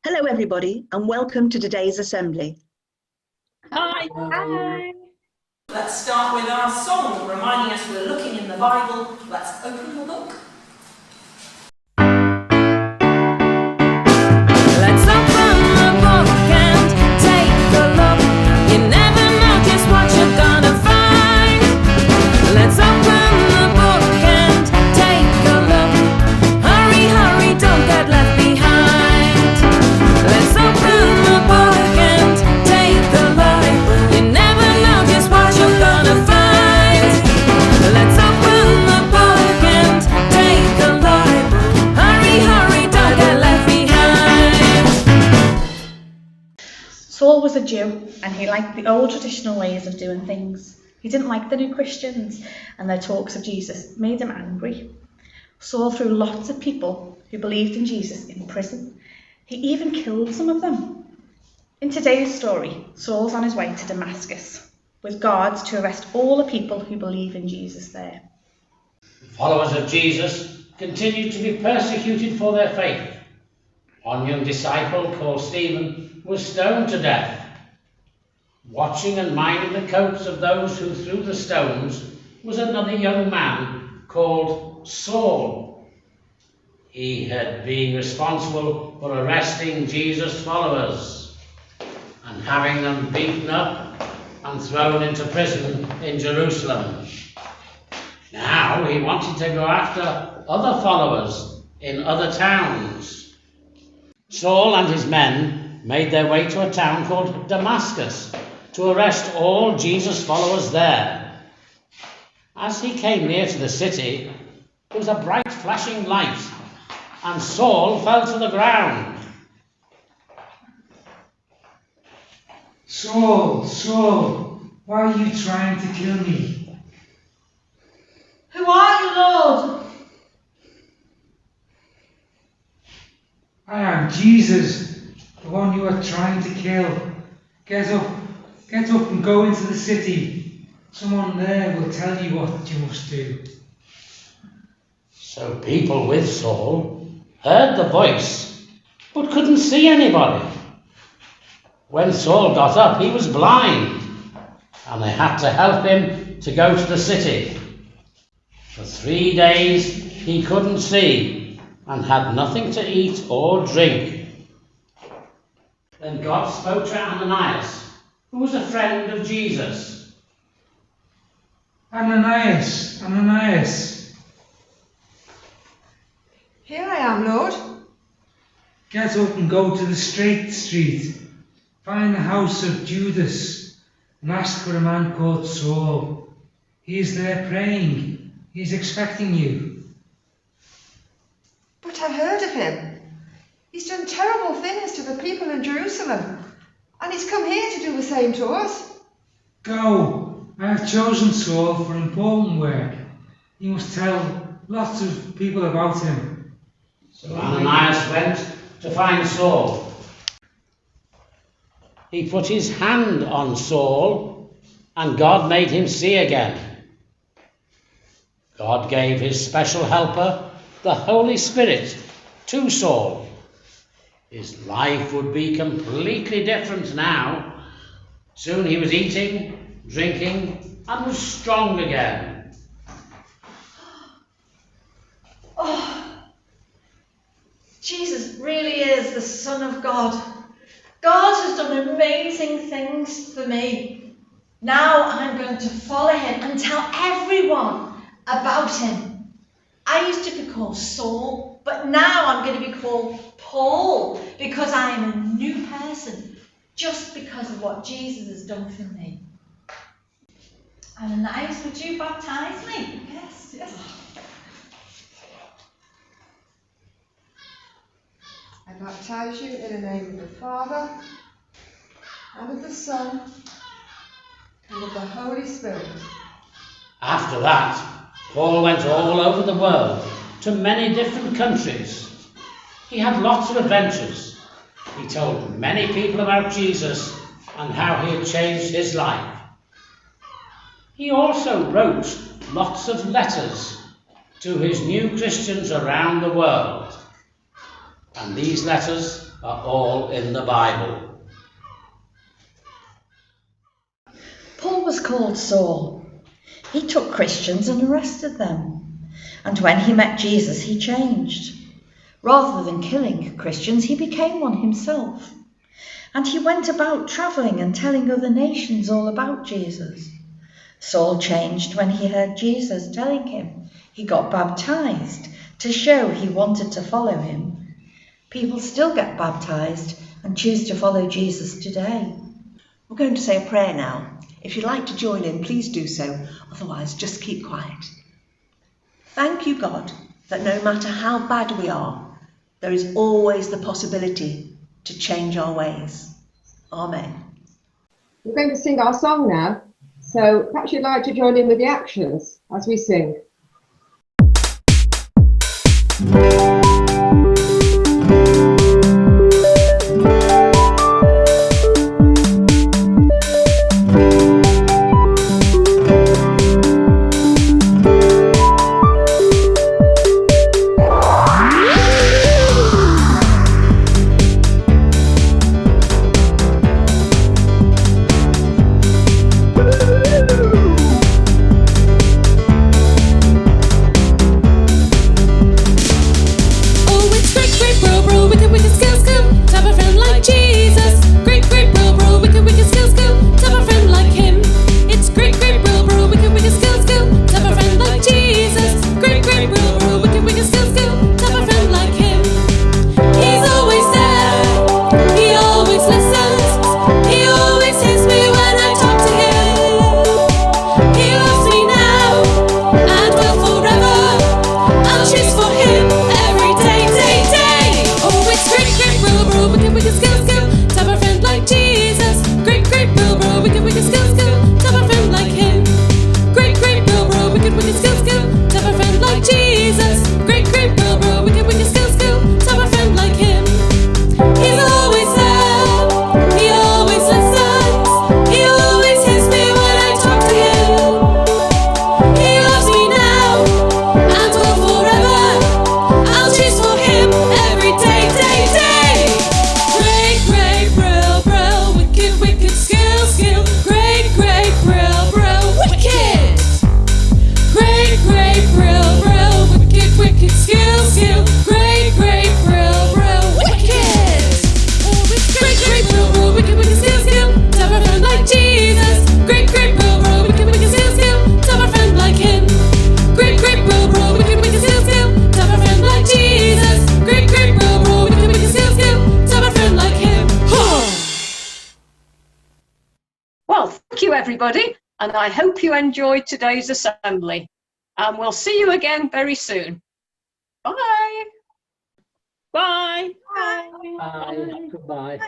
Hello everybody and welcome to today's assembly. Hi. Hi. Let's start with our song, reminding us we're looking in the Bible. Let's open the book. Let's open the book and take a look. You never know just what you're gonna find. Let's open the book and take a look. Hurry, hurry, don't get left behind. Let's open the book and take a look. You never know just what you're gonna find. Let's open the book and take a look. Hurry, hurry, don't get left behind. Saul was a Jew and he liked the old traditional ways of doing things. He didn't like the new Christians and their talks of Jesus. It made him angry. Saul threw lots of people who believed in Jesus in prison. He even killed some of them. In today's story, Saul's on his way to Damascus with guards to arrest all the people who believe in Jesus there. Followers of Jesus continued to be persecuted for their faith. One young disciple called Stephen was stoned to death. Watching and minding the coats of those who threw the stones was another young man called Saul. He had been responsible for arresting Jesus' followers and having them beaten up and thrown into prison in Jerusalem. Now he wanted to go after other followers in other towns. Saul and his men made their way to a town called Damascus to arrest all Jesus' followers there. As he came near to the city, there was a bright flashing light, and Saul fell to the ground. Saul, Saul, why are you trying to kill me? Who are you, Lord? I am Jesus, the one you are trying to kill. Get up and go into the city. Someone there will tell you what you must do. So people with Saul heard the voice, but couldn't see anybody. When Saul got up, he was blind, and they had to help him to go to the city. For 3 days he couldn't see and had nothing to eat or drink. Then God spoke to Ananias, who was a friend of Jesus. Ananias, Ananias, Here I am, Lord. get up and go to the straight street. Find the house of Judas and ask for a man called Saul. He is there praying. He is expecting you. But I heard of him. He's done terrible things to the people in Jerusalem. And he's come here to do the same to us. Go! I have chosen Saul for important work. You must tell lots of people about him. So Ananias went to find Saul. He put his hand on Saul, and God made him see again. God gave his special helper, the Holy Spirit, to Saul. His life would be completely different now. Soon he was eating, drinking, and was strong again. Oh, Jesus really is the Son of God. God has done amazing things for me. Now I'm going to follow him and tell everyone about him. I used to be called Saul, but now I'm going to be called Paul because I am a new person just because of what Jesus has done for me. Ananias, would you baptize me? Yes, yes. I baptize you in the name of the Father, and of the Son, and of the Holy Spirit. After that, Paul went all over the world to many different countries. He had lots of adventures. He told many people about Jesus and how he had changed his life. He also wrote lots of letters to his new Christians around the world. And these letters are all in the Bible. Paul was called Saul. He took Christians and arrested them. And when he met Jesus, he changed. Rather than killing Christians, he became one himself. And he went about travelling and telling other nations all about Jesus. Saul changed when he heard Jesus telling him. He got baptized to show he wanted to follow him. People still get baptized and choose to follow Jesus today. We're going to say a prayer now. If you'd like to join in, please do so. Otherwise, just keep quiet. Thank you, God, that no matter how bad we are, there is always the possibility to change our ways. Amen. We're going to sing our song now, so perhaps you'd like to join in with the actions as we sing. Everybody, and I hope you enjoyed today's assembly, and we'll see you again very soon. Bye. Bye. Bye. Goodbye.